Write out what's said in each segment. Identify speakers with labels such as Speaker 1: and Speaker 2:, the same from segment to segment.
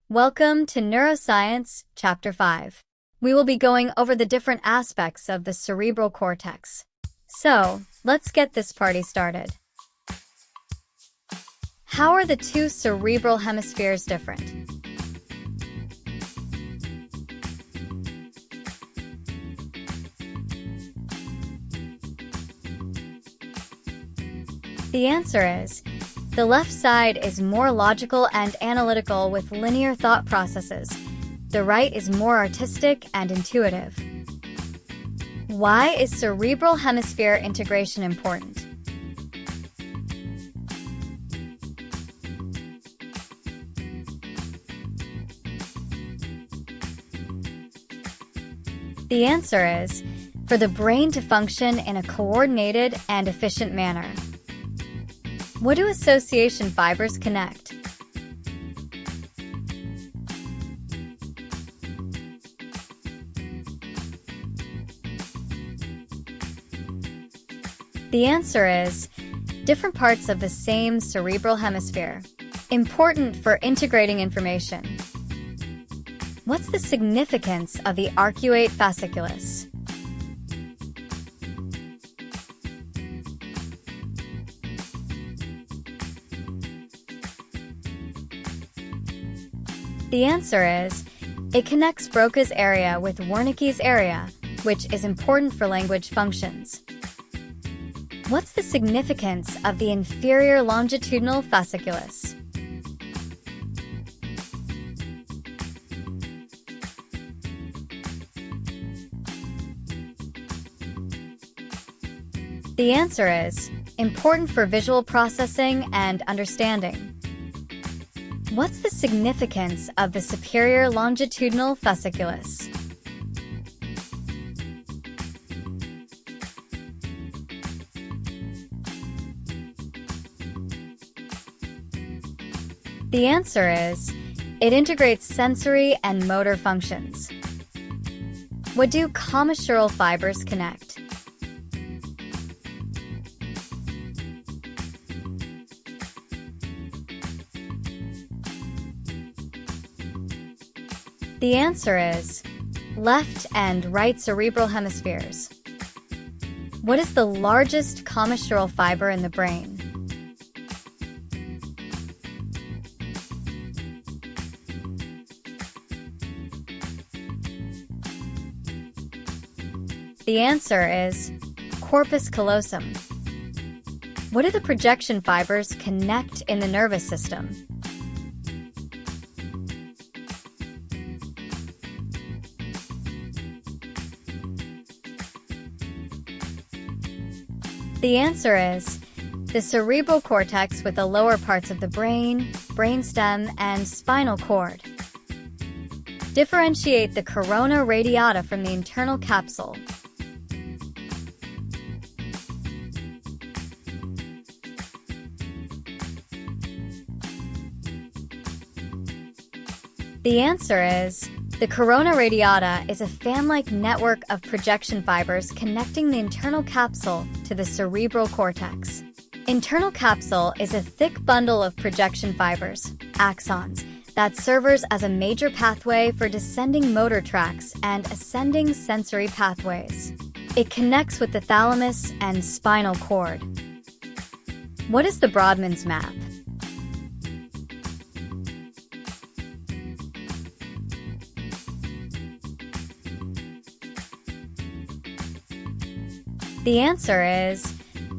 Speaker 1: Welcome to Neuroscience, Chapter 5. We will be going over the different aspects of the cerebral cortex. So, let's get this party started. How are the two cerebral hemispheres different? The answer is, the left side is more logical and analytical with linear thought processes. The right is more artistic and intuitive. Why is cerebral hemisphere integration important? The answer is, for the brain to function in a coordinated and efficient manner. What do association fibers connect? The answer is different parts of the same cerebral hemisphere, important for integrating information. What's the significance of the arcuate fasciculus? The answer is, it connects Broca's area with Wernicke's area, which is important for language functions. What's the significance of the inferior longitudinal fasciculus? The answer is, important for visual processing and understanding. What's the significance of the superior longitudinal fasciculus? The answer is, it integrates sensory and motor functions. What do commissural fibers connect? The answer is, left and right cerebral hemispheres. What is the largest commissural fiber in the brain? The answer is, corpus callosum. What do the projection fibers connect in the nervous system? The answer is, the cerebral cortex with the lower parts of the brain, brainstem, and spinal cord. Differentiate the corona radiata from the internal capsule. The answer is, the corona radiata is a fan-like network of projection fibers connecting the internal capsule to the cerebral cortex. Internal capsule is a thick bundle of projection fibers, axons, that serves as a major pathway for descending motor tracts and ascending sensory pathways. It connects with the thalamus and spinal cord. What is the Brodmann's map? The answer is,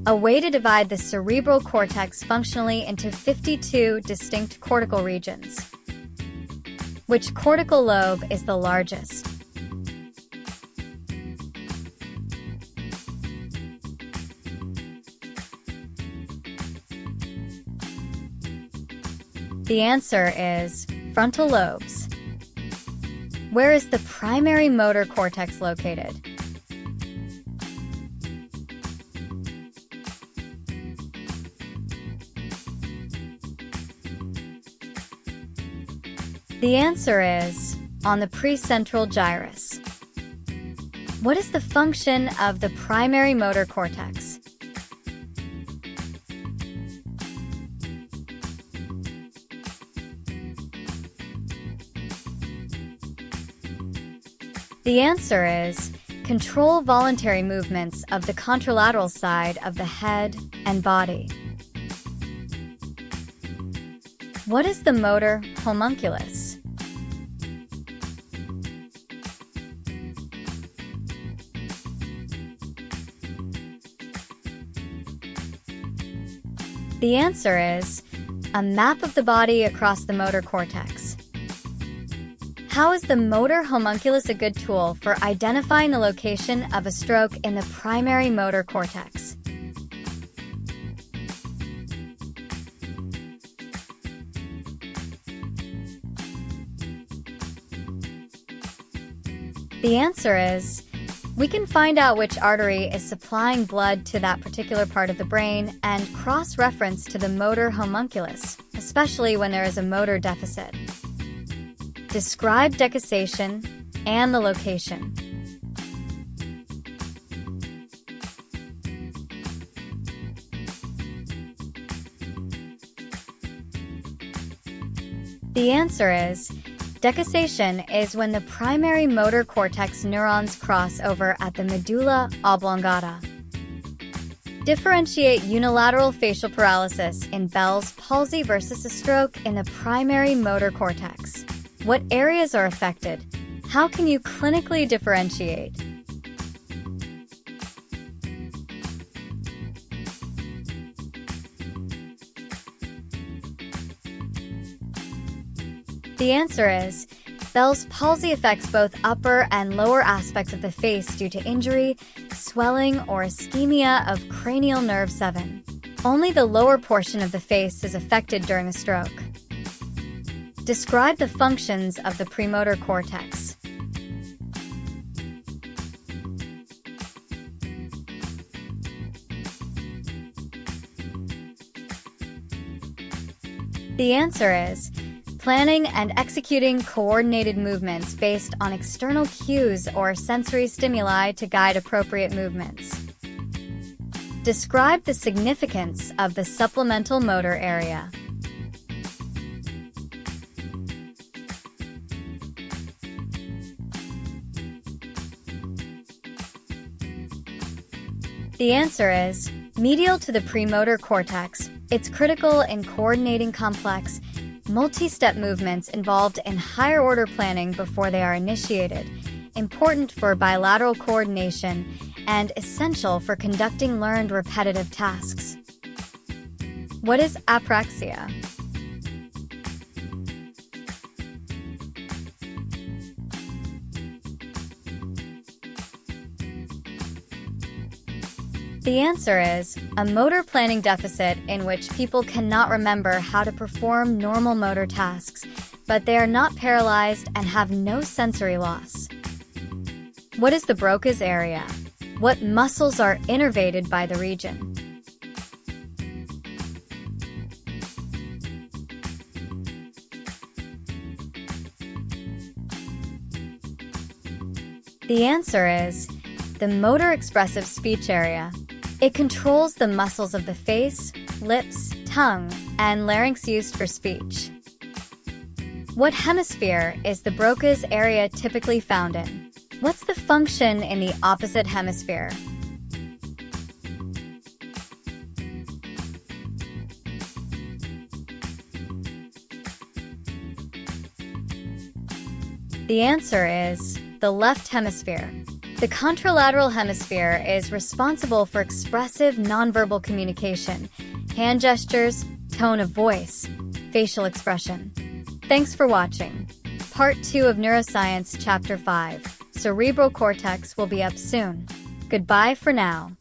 Speaker 1: a way to divide the cerebral cortex functionally into 52 distinct cortical regions. Which cortical lobe is the largest? The answer is frontal lobes. Where is the primary motor cortex located? The answer is, on the precentral gyrus. What is the function of the primary motor cortex? The answer is control voluntary movements of the contralateral side of the head and body. What is the motor homunculus? The answer is a map of the body across the motor cortex. How is the motor homunculus a good tool for identifying the location of a stroke in the primary motor cortex? The answer is, we can find out which artery is supplying blood to that particular part of the brain and cross-reference to the motor homunculus, especially when there is a motor deficit. Describe decussation and the location. The answer is, decussation is when the primary motor cortex neurons cross over at the medulla oblongata. Differentiate unilateral facial paralysis in Bell's palsy versus a stroke in the primary motor cortex. What areas are affected? How can you clinically differentiate? The answer is, Bell's palsy affects both upper and lower aspects of the face due to injury, swelling, or ischemia of cranial nerve 7. Only the lower portion of the face is affected during a stroke. Describe the functions of the premotor cortex. The answer is, planning and executing coordinated movements based on external cues or sensory stimuli to guide appropriate movements. Describe the significance of the supplemental motor area. The answer is, medial to the premotor cortex, it's critical in coordinating complex, multi-step movements involved in higher-order planning before they are initiated, important for bilateral coordination, and essential for conducting learned repetitive tasks. What is apraxia? The answer is a motor planning deficit in which people cannot remember how to perform normal motor tasks, but they are not paralyzed and have no sensory loss. What is the Broca's area? What muscles are innervated by the region? The answer is the motor expressive speech area. It controls the muscles of the face, lips, tongue, and larynx used for speech. What hemisphere is the Broca's area typically found in? What's the function in the opposite hemisphere? The answer is the left hemisphere. The contralateral hemisphere is responsible for expressive nonverbal communication, hand gestures, tone of voice, facial expression. Thanks for watching. Part 2 of Neuroscience Chapter 5, Cerebral Cortex will be up soon. Goodbye for now.